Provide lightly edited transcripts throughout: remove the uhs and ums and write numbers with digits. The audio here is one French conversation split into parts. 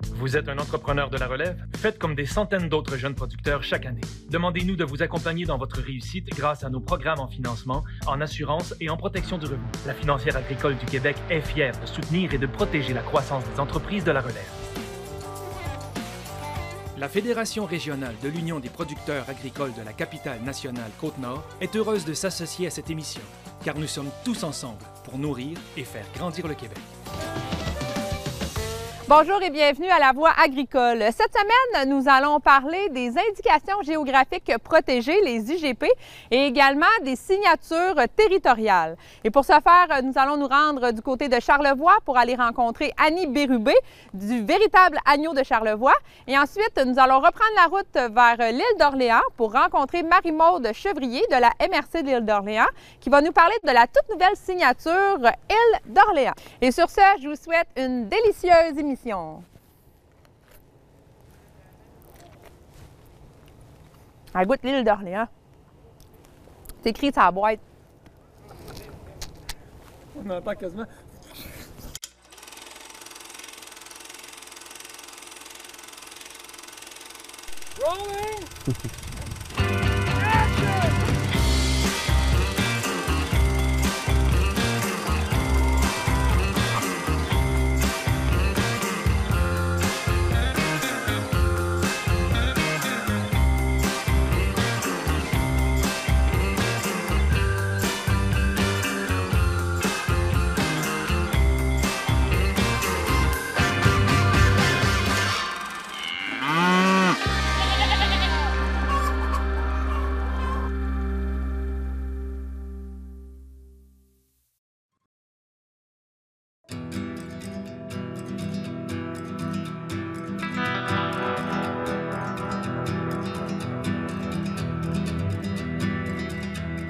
Vous êtes un entrepreneur de la relève? Faites comme des centaines d'autres jeunes producteurs chaque année. Demandez-nous de vous accompagner dans votre réussite grâce à nos programmes en financement, en assurance et en protection du revenu. La Financière agricole du Québec est fière de soutenir et de protéger la croissance des entreprises de la relève. La Fédération régionale de l'Union des producteurs agricoles de la capitale nationale Côte-Nord est heureuse de s'associer à cette émission, car nous sommes tous ensemble pour nourrir et faire grandir le Québec. Bonjour et bienvenue à La Voix agricole. Cette semaine, nous allons parler des indications géographiques protégées, les IGP, et également des signatures territoriales. Et pour ce faire, nous allons nous rendre du côté de Charlevoix pour aller rencontrer Annie Bérubé du véritable agneau de Charlevoix. Et ensuite, nous allons reprendre la route vers l'île d'Orléans pour rencontrer Marie-Maude Chevrier de la MRC de l'île d'Orléans qui va nous parler de la toute nouvelle signature Île d'Orléans. Et sur ce, je vous souhaite une délicieuse émission. Elle goûte l'île d'Orléans. C'est écrit sur la boîte. On entend quasiment. Rolling!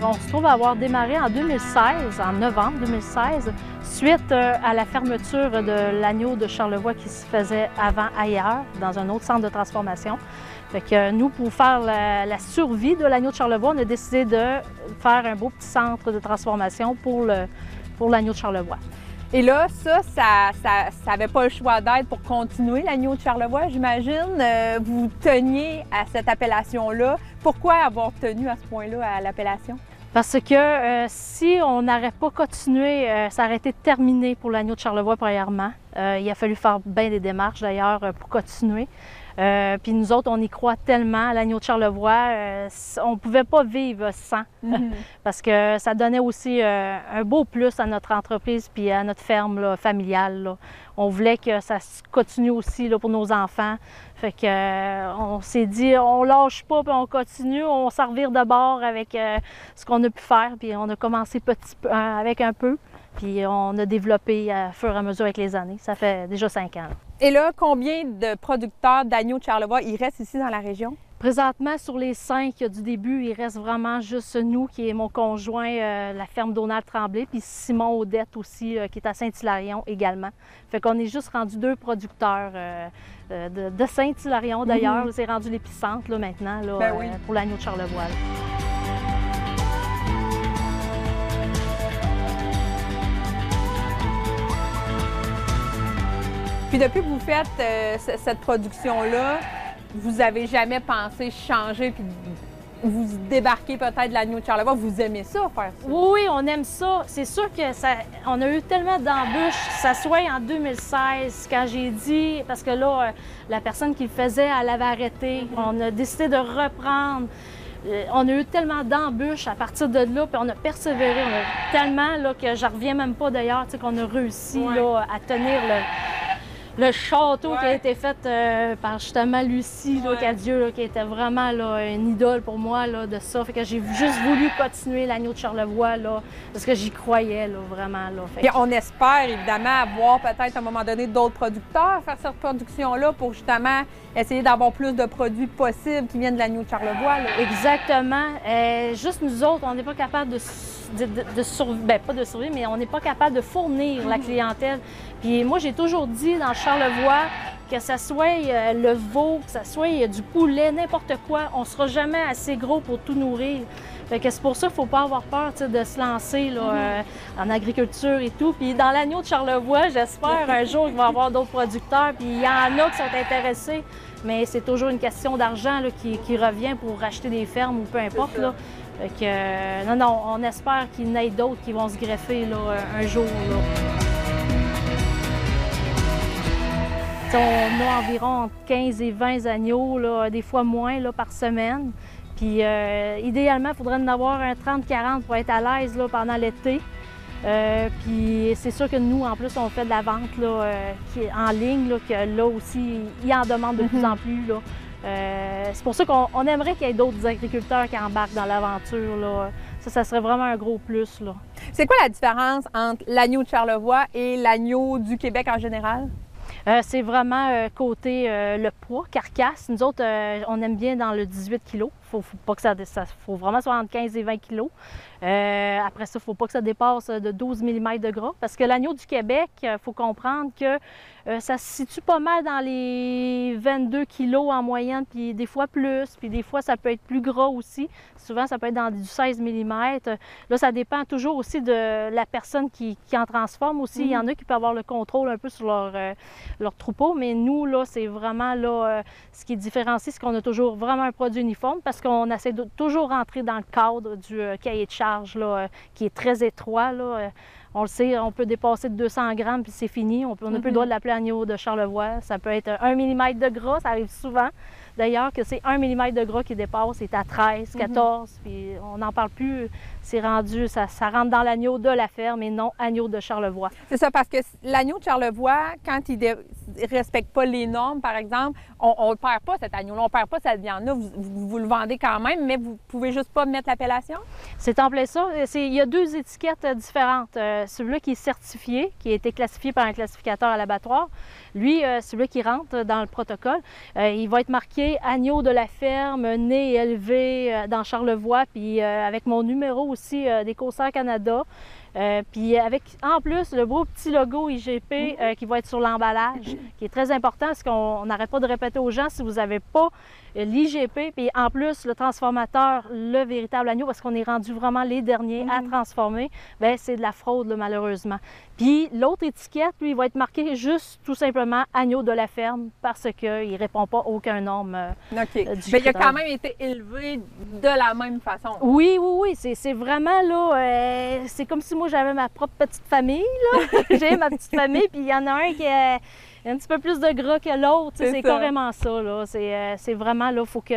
On se trouve avoir démarré en 2016, en novembre 2016, suite à la fermeture de l'agneau de Charlevoix qui se faisait avant ailleurs, dans un autre centre de transformation. Fait que nous, pour faire la survie de l'agneau de Charlevoix, on a décidé de faire un beau petit centre de transformation pour l'agneau de Charlevoix. Et là, ça n'avait pas le choix d'être pour continuer l'agneau de Charlevoix, j'imagine. Vous teniez à cette appellation-là. Pourquoi avoir tenu à ce point-là à l'appellation? Parce que si on n'aurait pas continué, ça aurait été terminé pour l'agneau de Charlevoix premièrement. Il a fallu faire bien des démarches d'ailleurs pour continuer. Puis nous autres, on y croit tellement à l'agneau de Charlevoix, on ne pouvait pas vivre sans, parce que ça donnait aussi un beau plus à notre entreprise puis à notre ferme là, familiale. Là. On voulait que ça continue aussi là, pour nos enfants. Fait que on s'est dit, on lâche pas puis on continue, on s'en revire de bord avec ce qu'on a pu faire. Puis on a commencé avec un peu, puis on a développé à fur et à mesure avec les années. Ça fait déjà 5 ans. Là. Et là, combien de producteurs d'agneaux de Charlevoix il reste ici dans la région? Présentement, sur les 5 du début, il reste vraiment juste nous, qui est mon conjoint, la ferme Donald Tremblay, puis Simon Audette aussi, qui est à Saint-Hilarion également. Fait qu'on est juste rendu 2 producteurs de Saint-Hilarion d'ailleurs. C'est rendu l'épicentre là, maintenant là, oui. Pour l'agneau de Charlevoix. Là. Puis depuis que vous faites cette production-là, vous n'avez jamais pensé changer puis vous débarquer peut-être de l'agneau de Charlevoix? Vous aimez ça, faire ça? Oui, on aime ça. C'est sûr que on a eu tellement d'embûches. Ça soit en 2016, quand j'ai dit, parce que là, la personne qui le faisait, elle avait arrêté. On a décidé de reprendre. On a eu tellement d'embûches à partir de là, puis on a persévéré. On a tellement là, que je ne reviens même pas d'ailleurs, qu'on a réussi là, à tenir le château qui a été fait par justement Lucie Cadieux, là, qui était vraiment là, une idole pour moi là, de ça. Fait que j'ai juste voulu continuer l'agneau de Charlevoix là, parce que j'y croyais là, vraiment. Là. Puis on espère évidemment avoir peut-être à un moment donné d'autres producteurs faire cette production-là pour justement essayer d'avoir plus de produits possibles qui viennent de l'agneau de Charlevoix. Là. Exactement. Juste nous autres, on n'est pas capable de survivre, bien, pas de survivre, mais on n'est pas capable de fournir la clientèle. Puis moi, j'ai toujours dit dans Charlevoix que ça soit le veau, que ça soit du poulet, n'importe quoi, on ne sera jamais assez gros pour tout nourrir. Fait que c'est pour ça qu'il ne faut pas avoir peur de se lancer là, en agriculture et tout. Puis dans l'agneau de Charlevoix, j'espère un jour qu'il va y avoir d'autres producteurs. Puis il y en a qui sont intéressés, mais c'est toujours une question d'argent qui revient pour racheter des fermes ou peu importe. Là. Fait que, non, on espère qu'il y en ait d'autres qui vont se greffer là, un jour. Là. On a environ entre 15 et 20 agneaux, là, des fois moins là, par semaine. Puis idéalement, il faudrait en avoir un 30-40 pour être à l'aise là, pendant l'été. Puis c'est sûr que nous, en plus, on fait de la vente là, en ligne, là, que là aussi, il en demande de plus en plus. Là. C'est pour ça qu'on aimerait qu'il y ait d'autres agriculteurs qui embarquent dans l'aventure. Là. Ça serait vraiment un gros plus. Là. C'est quoi la différence entre l'agneau de Charlevoix et l'agneau du Québec en général? C'est vraiment côté le poids, carcasse. Nous autres, on aime bien dans le 18 kg. Faut pas que ça vraiment soit entre 15 et 20 kg. Après ça, il ne faut pas que ça dépasse de 12 mm de gras. Parce que l'agneau du Québec, il faut comprendre que ça se situe pas mal dans les 22 kg en moyenne, puis des fois plus, puis des fois ça peut être plus gras aussi. Souvent, ça peut être dans du 16 mm. Là, ça dépend toujours aussi de la personne qui en transforme aussi. Il y en a qui peuvent avoir le contrôle un peu sur leur troupeau, mais nous, là, c'est vraiment là, ce qui différencie, c'est qu'on a toujours vraiment un produit uniforme parce qu'on essaie de toujours rentrer dans le cadre du cahier de charge là, qui est très étroit. Là. On le sait, on peut dépasser de 200 grammes puis c'est fini. On n'a plus le droit de l'appeler agneau de Charlevoix. Ça peut être 1 mm de gras, ça arrive souvent. D'ailleurs, que c'est 1 mm de gras qui dépasse, c'est à 13, 14, puis on n'en parle plus. C'est rendu, ça rentre dans l'agneau de la ferme et non agneau de Charlevoix. C'est ça, parce que l'agneau de Charlevoix, quand il ne respecte pas les normes, par exemple, on ne perd pas cet agneau-là, on ne perd pas cette viande-là. Vous le vendez quand même, mais vous ne pouvez juste pas mettre l'appellation? C'est en plein ça. Il y a deux étiquettes différentes. Celui-là qui est certifié, qui a été classifié par un classificateur à l'abattoir, lui, celui qui rentre dans le protocole, il va être marqué agneau de la ferme, né et élevé dans Charlevoix, puis avec mon numéro aussi d'Écossaire Canada. Puis avec, en plus, le beau petit logo IGP qui va être sur l'emballage, qui est très important parce qu'on n'arrête pas de répéter aux gens, si vous n'avez pas l'IGP, puis en plus, le transformateur, le véritable agneau, parce qu'on est rendu vraiment les derniers à transformer, bien, c'est de la fraude, là, malheureusement. Puis l'autre étiquette, lui, il va être marqué juste tout simplement agneau de la ferme parce qu'il ne répond pas à aucun norme OK. Mais il a quand même été élevé de la même façon. Oui. C'est vraiment là, c'est comme si moi j'avais ma propre petite famille, là. J'ai ma petite famille, puis il y en a un qui a un petit peu plus de gras que l'autre. C'est carrément ça, là. C'est vraiment là, faut que.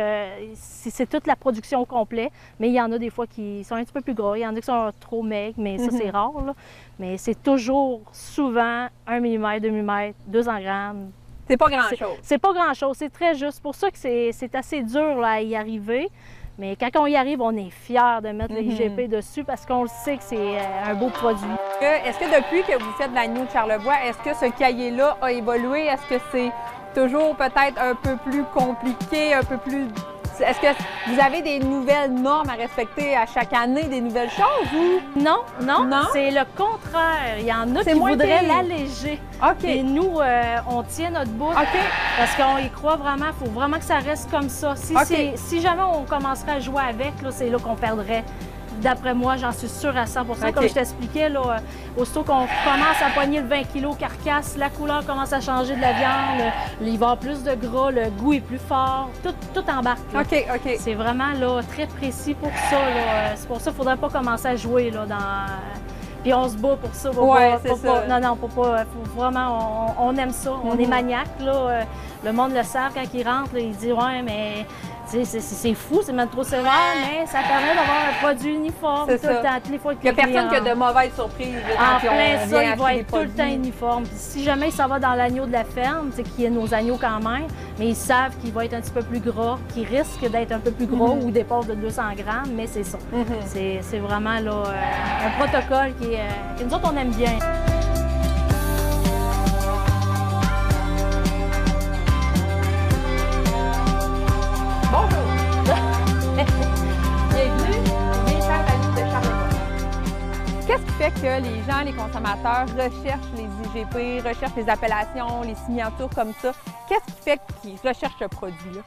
C'est toute la production au complet, mais il y en a des fois qui sont un petit peu plus gras, il y en a qui sont trop maigres, mais ça, c'est rare, là. Mais c'est toujours, souvent, 1 mm, 2 mm, 200 grammes. C'est pas grand-chose. C'est pas grand-chose, c'est très juste. C'est pour ça que c'est assez dur là, à y arriver. Mais quand on y arrive, on est fiers de mettre l'IGP dessus parce qu'on le sait que c'est un beau produit. Est-ce que depuis que vous faites de l'agneau de Charlevoix, est-ce que ce cahier-là a évolué? Est-ce que c'est toujours peut-être un peu plus compliqué, un peu plus... Est-ce que vous avez des nouvelles normes à respecter à chaque année, des nouvelles choses ou... Non, c'est le contraire. Il y en a qui voudraient l'alléger. OK. Et nous, on tient notre bout parce qu'on y croit vraiment. Il faut vraiment que ça reste comme ça. Si jamais on commencerait à jouer avec, c'est là qu'on perdrait. D'après moi, j'en suis sûre à 100 %. Comme je t'expliquais, aussitôt qu'on commence à pogner le 20 kg carcasse, la couleur commence à changer de la viande, il va y avoir plus de gras, le goût est plus fort, tout embarque. Là. OK. C'est vraiment là, très précis pour ça. C'est pour ça qu'il ne faudrait pas commencer à jouer là, dans... Puis on se bat pour ça. Non, faut vraiment, on aime ça. On est maniaque, là. Le monde le sait quand il rentre, là, il dit « Ouais, mais... » C'est fou, c'est même trop sévère, mais ça permet d'avoir un produit uniforme tout le temps, toutes les fois. Il n'y a personne qui a de mauvaises surprises. En plein ça, il va être tout le temps uniforme. Puis si jamais il s'en va dans l'agneau de la ferme, c'est qu'il y a nos agneaux quand même, mais ils savent qu'il va être un petit peu plus gras, qu'il risque d'être un peu plus gros ou dépasse de 200 grammes, mais c'est ça. C'est vraiment là, un protocole que nous autres, on aime bien. Qu'est-ce qui fait que les gens, les consommateurs, recherchent les IGP, recherchent les appellations, les signatures comme ça? Qu'est-ce qui fait qu'ils recherchent ce produit-là?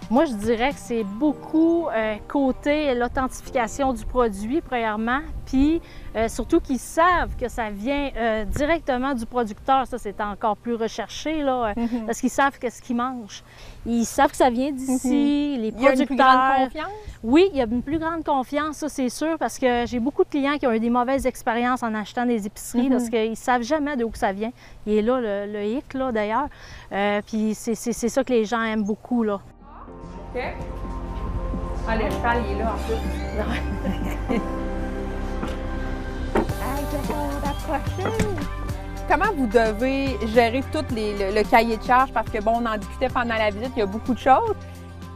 Moi, je dirais que c'est beaucoup côté l'authentification du produit, premièrement, puis surtout qu'ils savent que ça vient directement du producteur. Ça, c'est encore plus recherché, là, parce qu'ils savent qu'est-ce qu'ils mangent. Ils savent que ça vient d'ici, les producteurs. Il y a une plus grande confiance? Oui, il y a une plus grande confiance, ça, c'est sûr, parce que j'ai beaucoup de clients qui ont eu des mauvaises expériences en achetant des épiceries, parce qu'ils ne savent jamais d'où ça vient. Il est là, le hic, là, d'ailleurs. Puis c'est ça que les gens aiment beaucoup, là. OK. Ah, le cheval, il est là, en plus. Comment vous devez gérer tout le cahier de charges? Parce que, bon, on en discutait pendant la visite, il y a beaucoup de choses.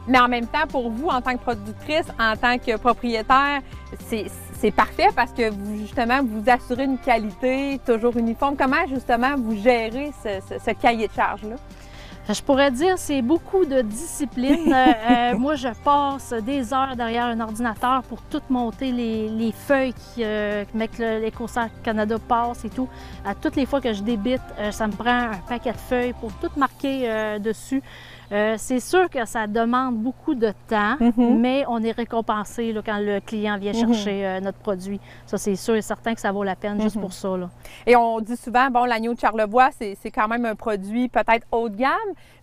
Mais en même temps, pour vous, en tant que productrice, en tant que propriétaire, c'est parfait parce que, justement, vous assurez une qualité toujours uniforme. Comment, justement, vous gérez ce cahier de charges-là? Je pourrais dire que c'est beaucoup de discipline. Moi, je passe des heures derrière un ordinateur pour tout monter les feuilles que l'Éco-Sac Canada passe et tout. À toutes les fois que je débite, ça me prend un paquet de feuilles pour tout marquer dessus. C'est sûr que ça demande beaucoup de temps, mais on est récompensé là, quand le client vient chercher notre produit. Ça, c'est sûr et certain que ça vaut la peine juste pour ça, là. Et on dit souvent, bon, l'agneau de Charlevoix, c'est quand même un produit peut-être haut de gamme,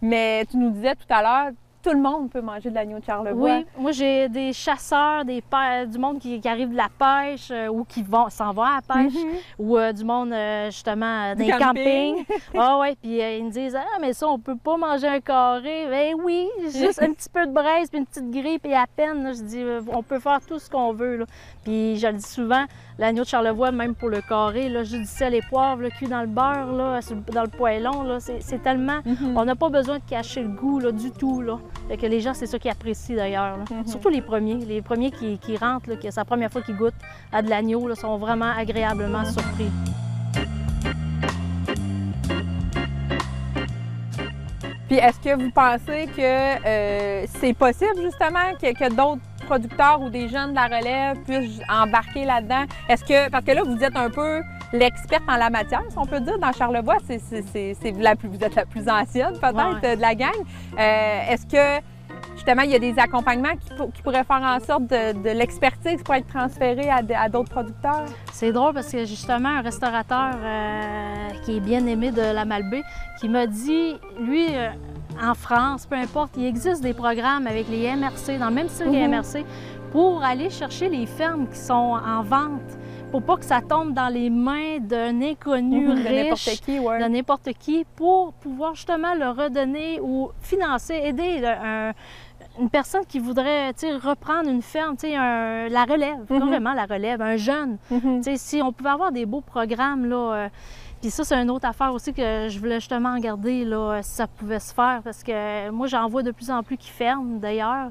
mais tu nous disais tout à l'heure, tout le monde peut manger de l'agneau de Charlevoix. Oui, moi j'ai des chasseurs, du monde qui arrive de la pêche ou qui s'en va à la pêche, ou du monde justement des campings. Ah ouais, puis ils me disent « Ah, mais ça, on peut pas manger un carré. » Ben oui, juste un petit peu de braise puis une petite grille, puis à peine, là, je dis « On peut faire tout ce qu'on veut. » là. Puis je le dis souvent, l'agneau de Charlevoix, même pour le carré, là, juste du sel et poivre, là, cuit dans le beurre, là, dans le poêlon, là, c'est tellement... On n'a pas besoin de cacher le goût là, du tout. Là. Fait que les gens, c'est ça qu'ils apprécient d'ailleurs. Surtout les premiers qui rentrent, là, que c'est la première fois qu'ils goûtent à de l'agneau, là, sont vraiment agréablement surpris. Puis est-ce que vous pensez que c'est possible justement que d'autres producteurs ou des jeunes de la relève puissent embarquer là-dedans? Est-ce que, parce que là, vous êtes un peu l'experte en la matière, si on peut dire, dans Charlevoix, vous êtes la plus ancienne peut-être de la gang. Est-ce que justement, il y a des accompagnements qui pourraient faire en sorte de l'expertise pour être transférée à d'autres producteurs? C'est drôle parce que justement, un restaurateur qui est bien aimé de la Malbaie, qui m'a dit, lui, en France, peu importe, il existe des programmes avec les MRC, dans le même style que les MRC, pour aller chercher les fermes qui sont en vente, pour pas que ça tombe dans les mains d'un inconnu riche, de n'importe qui, pour pouvoir justement le redonner ou financer, aider une personne qui voudrait reprendre une ferme, la relève, carrément la relève, un jeune. Si on pouvait avoir des beaux programmes, là, puis ça, c'est une autre affaire aussi que je voulais justement regarder, là, si ça pouvait se faire, parce que moi, j'en vois de plus en plus qui ferment, d'ailleurs.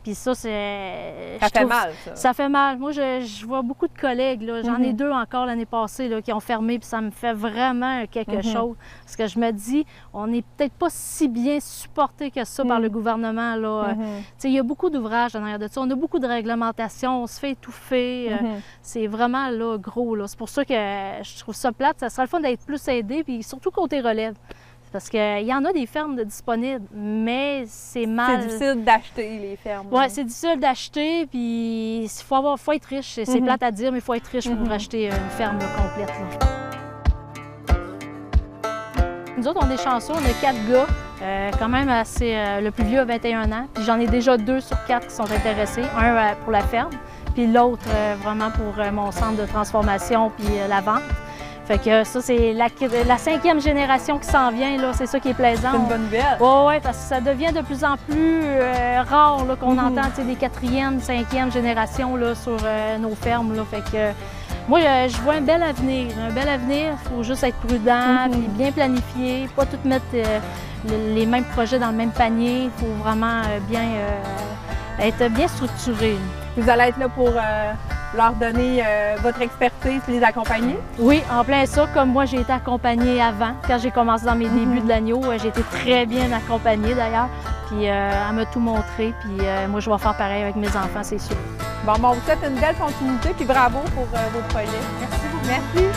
Puis ça, c'est... Ça fait mal, ça. Ça fait mal. Moi, je vois beaucoup de collègues, là. J'en ai 2 encore l'année passée, là, qui ont fermé, puis ça me fait vraiment quelque chose. Parce que je me dis, on n'est peut-être pas si bien supporté que ça par le gouvernement, là. Il y a beaucoup d'ouvrages en arrière de ça. On a beaucoup de réglementations, on se fait étouffer. C'est vraiment, là, gros, là. C'est pour ça que je trouve ça plate. Ça serait le fun d'être plus aidé, puis surtout côté relève. Parce qu'il y en a des fermes disponibles, mais c'est mal... C'est difficile d'acheter les fermes. Oui, c'est difficile d'acheter, puis il faut être riche. C'est plate à dire, mais il faut être riche pour acheter une ferme là, complète. Là. Nous autres, on est chanceux, on a 4 gars, quand même assez... le plus vieux a 21 ans, puis j'en ai déjà 2 sur 4 qui sont intéressés. Un pour la ferme, puis l'autre vraiment pour mon centre de transformation puis la vente. Fait que ça, c'est la 5e génération qui s'en vient, là. C'est ça qui est plaisant. C'est une bonne nouvelle. Oui, parce que ça devient de plus en plus rare là, qu'on entend des 4e, 5e générations là, sur nos fermes. Là. Fait que moi, je vois un bel avenir. Un bel avenir, il faut juste être prudent, puis bien planifier, pas tout mettre les mêmes projets dans le même panier. Il faut vraiment être bien structuré. Vous allez être là pour leur donner votre expertise et les accompagner? Oui, en plein ça. Comme moi, j'ai été accompagnée avant. Quand j'ai commencé dans mes débuts de l'agneau, j'ai été très bien accompagnée d'ailleurs. Puis elle m'a tout montré. Puis moi, je vais faire pareil avec mes enfants, c'est sûr. Bon, on vous souhaite une belle continuité puis bravo pour vos projets. Merci beaucoup. Merci.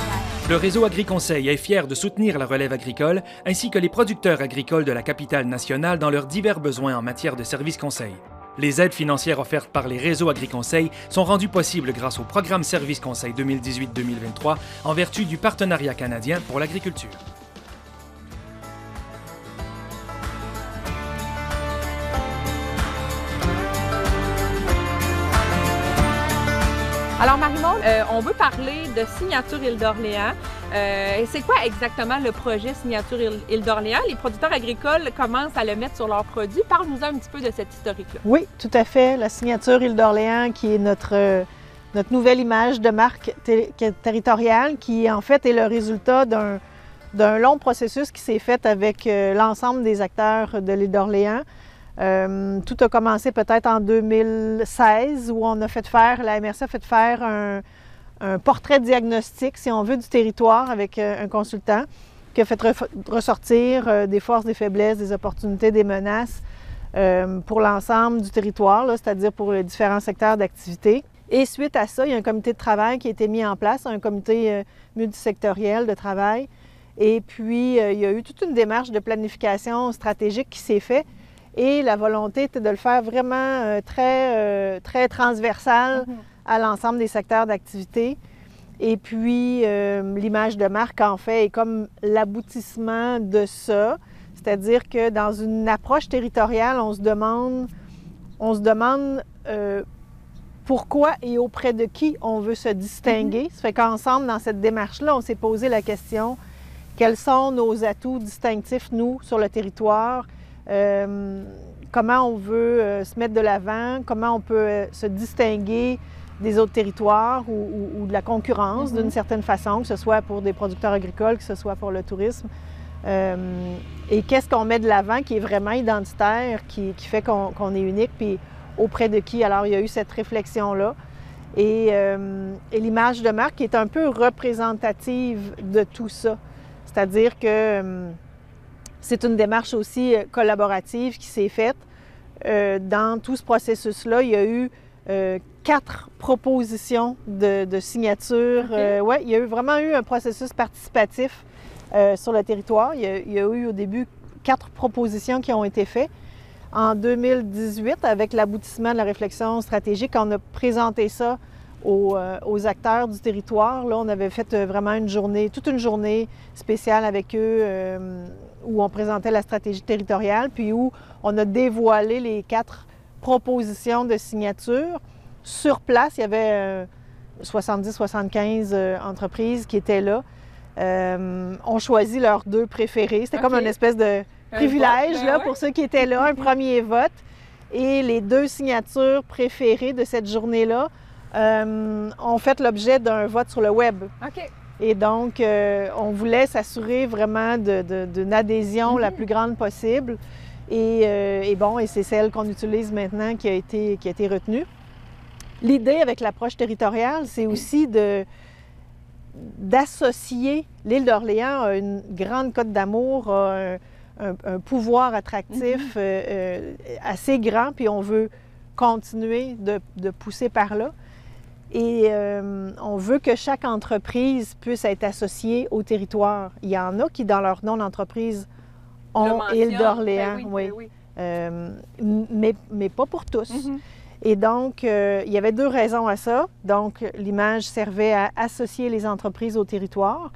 Le réseau AgriConseil est fier de soutenir la relève agricole ainsi que les producteurs agricoles de la capitale nationale dans leurs divers besoins en matière de services conseils. Les aides financières offertes par les réseaux AgriConseil sont rendues possibles grâce au programme Services Conseil 2018-2023 en vertu du Partenariat canadien pour l'agriculture. Alors Marie-Maude, on veut parler de Signature Île d'Orléans. C'est quoi exactement le projet Signature Île d'Orléans? Les producteurs agricoles commencent à le mettre sur leurs produits. Parle-nous un petit peu de cette historique-là. Oui, tout à fait. La Signature Île d'Orléans, qui est notre nouvelle image de marque territoriale, qui en fait est le résultat d'un long processus qui s'est fait avec l'ensemble des acteurs de l'île d'Orléans. Tout a commencé peut-être en 2016 où on a fait faire, la MRC a fait faire un portrait diagnostic, si on veut, du territoire avec un consultant qui a fait ressortir des forces, des faiblesses, des opportunités, des menaces pour l'ensemble du territoire, c'est-à-dire pour les différents secteurs d'activité. Et suite à ça, il y a un comité de travail qui a été mis en place, un comité multisectoriel de travail. Et puis, il y a eu toute une démarche de planification stratégique qui s'est faite. Et la volonté était de le faire vraiment très transversal à l'ensemble des secteurs d'activité. Et puis, l'image de marque, en fait, est comme l'aboutissement de ça. C'est-à-dire que dans une approche territoriale, on se demande pourquoi et auprès de qui on veut se distinguer. Ça fait qu'ensemble, dans cette démarche-là, on s'est posé la question, quels sont nos atouts distinctifs, nous, sur le territoire? Comment on veut se mettre de l'avant, comment on peut se distinguer des autres territoires ou de la concurrence d'une certaine façon, que ce soit pour des producteurs agricoles, que ce soit pour le tourisme. Et qu'est-ce qu'on met de l'avant qui est vraiment identitaire, qui fait qu'on est unique, puis auprès de qui? Alors, il y a eu cette réflexion-là. Et l'image de marque est un peu représentative de tout ça. C'est-à-dire que c'est une démarche aussi collaborative qui s'est faite. Dans tout ce processus-là, il y a eu 4 propositions de signature. Okay. Ouais, il y a vraiment eu un processus participatif sur le territoire. Il y a eu au début 4 propositions qui ont été faites. En 2018, avec l'aboutissement de la réflexion stratégique, on a présenté ça aux acteurs du territoire. Là, on avait fait vraiment toute une journée spéciale avec eux où on présentait la stratégie territoriale, puis où on a dévoilé les 4 propositions de signature. Sur place, il y avait 70-75 entreprises qui étaient là. On choisit leurs 2 préférés. C'était comme une espèce de privilège là, pour ceux qui étaient là, un premier vote. Et les 2 signatures préférées de cette journée-là ont fait l'objet d'un vote sur le web. OK. Et donc, on voulait s'assurer vraiment d'une adhésion la plus grande possible. Et c'est celle qu'on utilise maintenant qui a été retenue. L'idée avec l'approche territoriale, c'est aussi d'associer l'île d'Orléans à une grande cote d'amour, a un pouvoir attractif assez grand, puis on veut continuer de pousser par là. Et on veut que chaque entreprise puisse être associée au territoire. Il y en a qui, dans leur nom d'entreprise, ont Île d'Orléans, mais pas pour tous. Et donc, il y avait 2 raisons à ça. Donc, l'image servait à associer les entreprises au territoire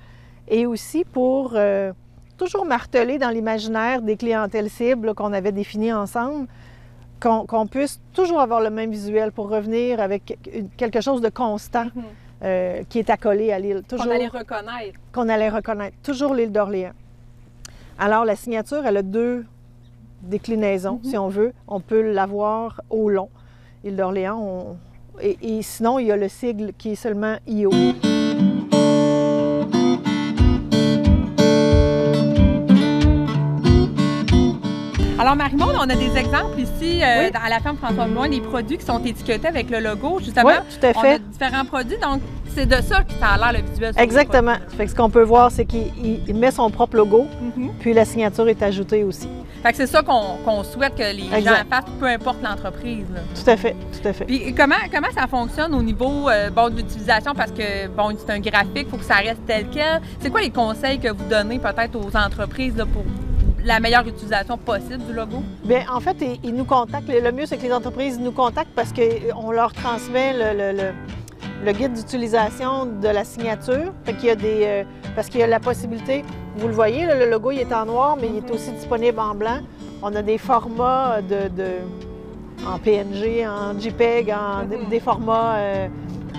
et aussi pour toujours marteler dans l'imaginaire des clientèles cibles qu'on avait définies ensemble, qu'on puisse toujours avoir le même visuel pour revenir avec quelque chose de constant qui est accolé à l'île. Qu'on allait reconnaître. Qu'on allait reconnaître. Toujours l'île d'Orléans. Alors, la signature, elle a 2 déclinaisons, si on veut. On peut l'avoir au long. Île d'Orléans, et sinon, il y a le sigle qui est seulement IO. Alors, Marie-Maude, on a des exemples ici à la ferme François Bloin, des produits qui sont étiquetés avec le logo, justement. Oui, tout à fait. On a différents produits, donc c'est de ça que ça a l'air le visuel. Exactement. Fait que ce qu'on peut voir, c'est qu'il met son propre logo, puis la signature est ajoutée aussi. Fait que c'est ça qu'on souhaite que les gens fassent, peu importe l'entreprise. Tout à fait, tout à fait. Puis comment ça fonctionne au niveau de l'utilisation? Parce que, bon, c'est un graphique, il faut que ça reste tel quel. C'est quoi les conseils que vous donnez peut-être aux entreprises là, pour la meilleure utilisation possible du logo? Bien, en fait, ils nous contactent. Le mieux, c'est que les entreprises nous contactent parce qu'on leur transmet le guide d'utilisation de la signature. Fait qu'il y a parce qu'il y a la possibilité, vous le voyez, là, le logo il est en noir, mais il est aussi disponible en blanc. On a des formats en PNG, en JPEG, des formats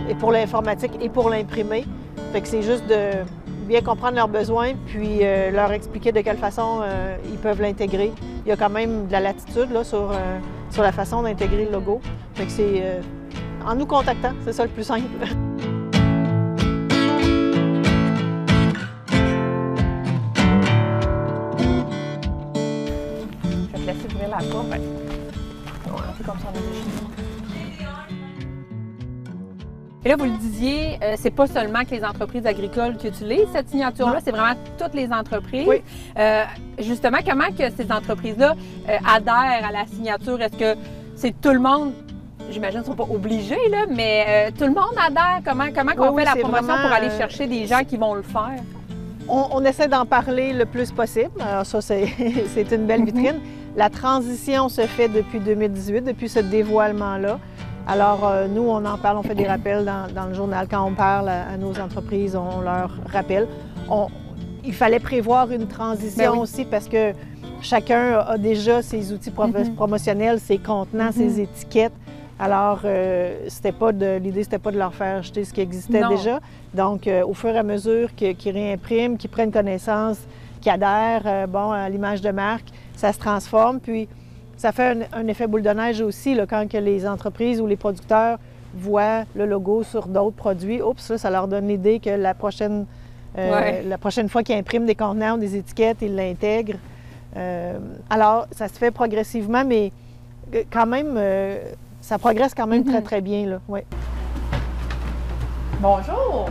et pour l'informatique et pour l'imprimer. Fait que c'est juste de bien comprendre leurs besoins, puis leur expliquer de quelle façon ils peuvent l'intégrer. Il y a quand même de la latitude là, sur la façon d'intégrer le logo. Fait que c'est en nous contactant, c'est ça le plus simple. Je vais te laisser ouvrir la porte. C'est comme ça, on a des choses. Et là, vous le disiez, c'est pas seulement que les entreprises agricoles qui utilisent cette signature-là, c'est vraiment toutes les entreprises. Oui. Justement, comment que ces entreprises-là adhèrent à la signature? Est-ce que c'est tout le monde? J'imagine qu'ils ne sont pas obligés, là, mais tout le monde adhère. Comment on fait la promotion pour aller chercher des gens qui vont le faire? On essaie d'en parler le plus possible. Alors ça, c'est une belle vitrine. La transition se fait depuis 2018, depuis ce dévoilement-là. Alors, nous, on en parle, on fait des rappels dans le journal. Quand on parle à nos entreprises, on leur rappelle. Il fallait prévoir une transition aussi parce que chacun a déjà ses outils promotionnels, ses contenants, ses étiquettes. Alors, l'idée, c'était pas de leur faire jeter ce qui existait déjà. Donc, au fur et à mesure qu'ils réimpriment, qu'ils prennent connaissance, qu'ils adhèrent à l'image de marque, ça se transforme. Puis, ça fait un effet boule de neige aussi, là, quand que les entreprises ou les producteurs voient le logo sur d'autres produits. Oups, là, ça leur donne l'idée que la prochaine fois qu'ils impriment des contenants ou des étiquettes, ils l'intègrent. Alors, ça se fait progressivement, mais quand même, ça progresse quand même très, très bien, là. Ouais. Bonjour!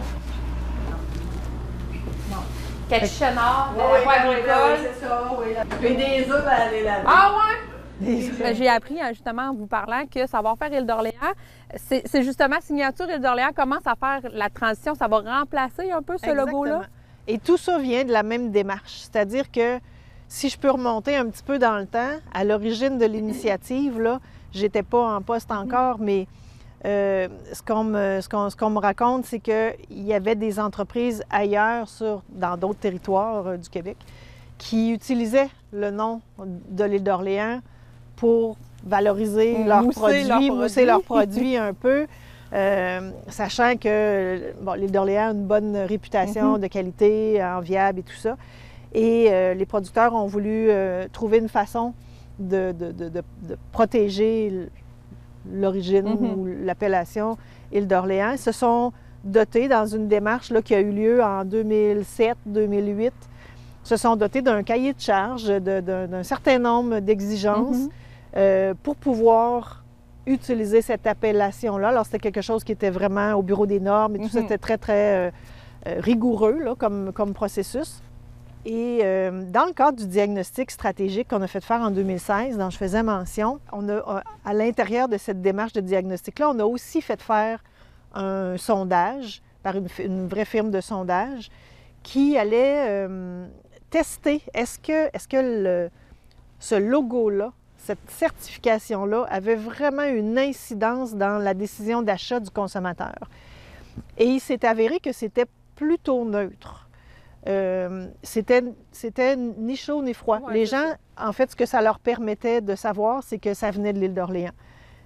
Quel chenard de agricole. c'est ça, oui. J'ai des œufs à aller laver. Ah ouais? J'ai appris justement en vous parlant que Savoir-faire Île d'Orléans, c'est justement Signature Île d'Orléans commence à faire la transition, ça va remplacer un peu ce logo-là? Et tout ça vient de la même démarche, c'est-à-dire que si je peux remonter un petit peu dans le temps, à l'origine de l'initiative, là, j'étais pas en poste encore, mais ce qu'on me raconte, c'est qu'il y avait des entreprises ailleurs, dans d'autres territoires du Québec, qui utilisaient le nom de l'Île d'Orléans pour valoriser leurs produits, mousser leurs produits un peu, sachant que l'Île d'Orléans a une bonne réputation de qualité, enviable et tout ça. Et les producteurs ont voulu trouver une façon de protéger l'origine ou l'appellation Île d'Orléans. Ils se sont dotés dans une démarche là, qui a eu lieu en 2007-2008, se sont dotés d'un cahier de charge, d'un certain nombre d'exigences pour pouvoir utiliser cette appellation-là. Alors, c'était quelque chose qui était vraiment au bureau des normes et tout ça, c'était très, très rigoureux là, comme processus. Et dans le cadre du diagnostic stratégique qu'on a fait faire en 2016, dont je faisais mention, on a, à l'intérieur de cette démarche de diagnostic-là, on a aussi fait faire un sondage par une vraie firme de sondage qui allait tester est-ce que ce logo-là, cette certification-là, avait vraiment une incidence dans la décision d'achat du consommateur. Et il s'est avéré que c'était plutôt neutre. C'était ni chaud ni froid. Les gens, en fait, ce que ça leur permettait de savoir, c'est que ça venait de l'Île d'Orléans.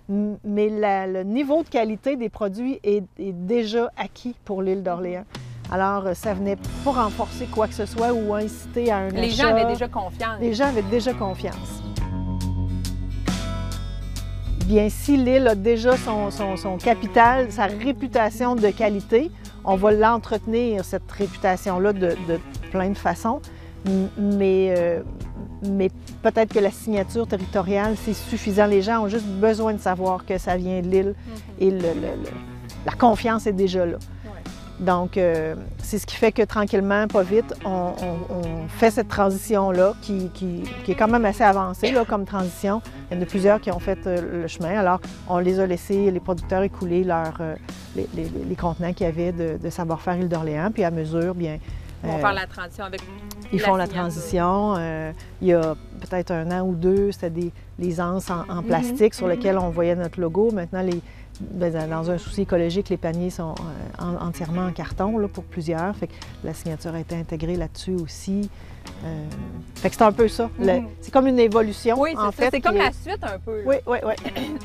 Mais le niveau de qualité des produits est déjà acquis pour l'Île d'Orléans. Alors, ça venait pas renforcer quoi que ce soit ou inciter à un achat. Les gens avaient déjà confiance. Les gens avaient déjà confiance. Bien, si l'île a déjà son capital, sa réputation de qualité, on va l'entretenir, cette réputation-là, de plein de façons. Mais peut-être que la signature territoriale, c'est suffisant. Les gens ont juste besoin de savoir que ça vient de l'île et la confiance est déjà là. Donc, c'est ce qui fait que tranquillement, pas vite, on fait cette transition-là qui est quand même assez avancée là, comme transition. Il y en a plusieurs qui ont fait le chemin. Alors, on les a laissés, les producteurs, écouler les contenants qu'il y avait de savoir-faire Île d'Orléans. Puis à mesure, bien... Ils vont faire la transition avec Ils font la transition. Il y a peut-être 1 an ou 2, c'était les anses en plastique sur lesquelles on voyait notre logo. Maintenant, dans un souci écologique, les paniers sont entièrement en carton là, pour plusieurs. Fait que la signature a été intégrée là-dessus aussi. Fait que c'est un peu ça. C'est comme une évolution. Oui, en fait. C'est comme la suite un peu. Oui, oui, oui.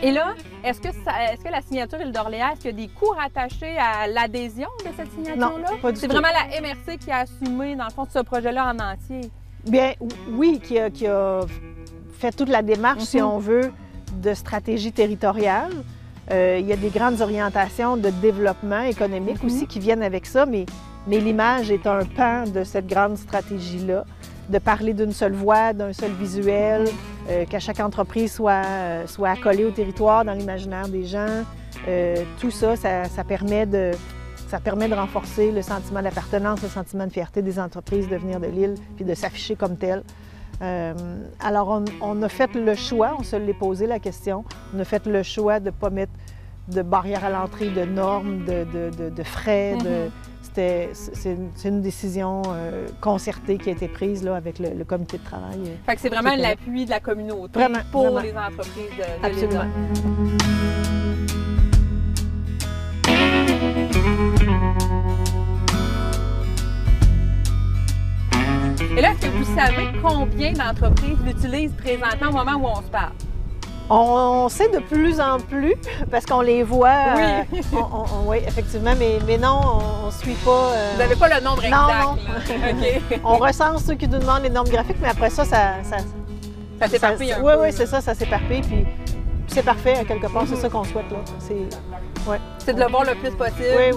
Et là, est-ce que la signature Île d'Orléans, est-ce qu'il y a des coûts rattachés à l'adhésion de cette signature-là? Non, pas du tout. C'est vraiment la MRC qui a assumé, dans le fond, ce projet-là en entier? Bien, oui, qui a fait toute la démarche, si on veut, de stratégie territoriale. Il y a des grandes orientations de développement économique aussi qui viennent avec ça, mais l'image est un pan de cette grande stratégie-là, de parler d'une seule voix, d'un seul visuel, qu'à chaque entreprise soit accolée au territoire, dans l'imaginaire des gens. Tout ça, ça permet de renforcer le sentiment d'appartenance, le sentiment de fierté des entreprises de venir de l'île puis de s'afficher comme telles. Alors, on a fait le choix, on se l'est posé la question, on a fait le choix de ne pas mettre de barrières à l'entrée, de normes, de frais. C'est une décision concertée qui a été prise là, avec le comité de travail. Fait que c'est vraiment l'appui de la communauté pour les entreprises de l'île. Et là, est-ce que vous savez combien d'entreprises l'utilisent présentement au moment où on se parle? On sait de plus en plus parce qu'on les voit. Oui, oui effectivement, mais non, on ne suit pas. Vous n'avez pas le nombre exact? Non. OK. On recense ceux qui nous demandent les normes graphiques, mais après ça s'éparpille un peu. Oui, c'est ça s'éparpille. Puis c'est parfait, à quelque part, c'est ça qu'on souhaite. Là. C'est de le voir le plus possible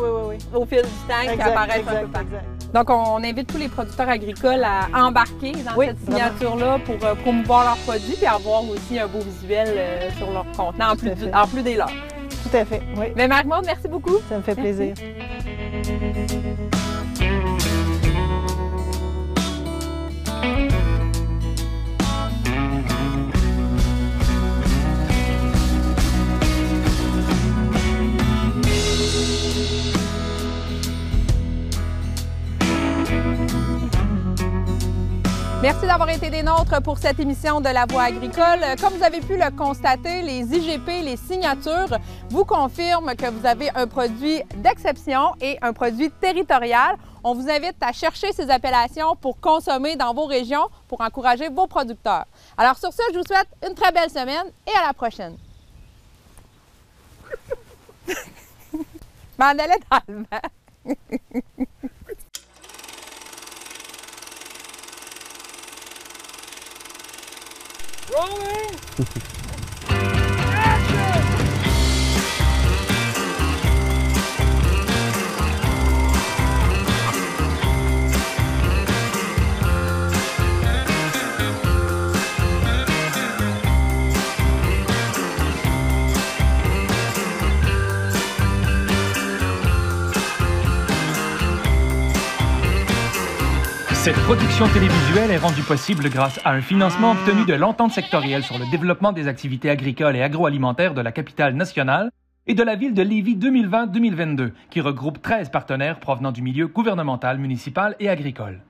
au fil du temps qui apparaît un peu partout. Donc, on invite tous les producteurs agricoles à embarquer dans cette signature-là pour promouvoir leurs produits et avoir aussi un beau visuel sur leur contenant, en plus des leurs. Tout à fait, oui. Mais Marie-Maude, merci beaucoup. Ça me fait plaisir. Merci d'avoir été des nôtres pour cette émission de La Voix agricole. Comme vous avez pu le constater, les IGP, les signatures vous confirment que vous avez un produit d'exception et un produit territorial. On vous invite à chercher ces appellations pour consommer dans vos régions, pour encourager vos producteurs. Alors sur ce, je vous souhaite une très belle semaine et à la prochaine. M'en allais dans le vent. Rolling! Cette production télévisuelle est rendue possible grâce à un financement obtenu de l'entente sectorielle sur le développement des activités agricoles et agroalimentaires de la capitale nationale et de la ville de Lévis 2020-2022, qui regroupe 13 partenaires provenant du milieu gouvernemental, municipal et agricole.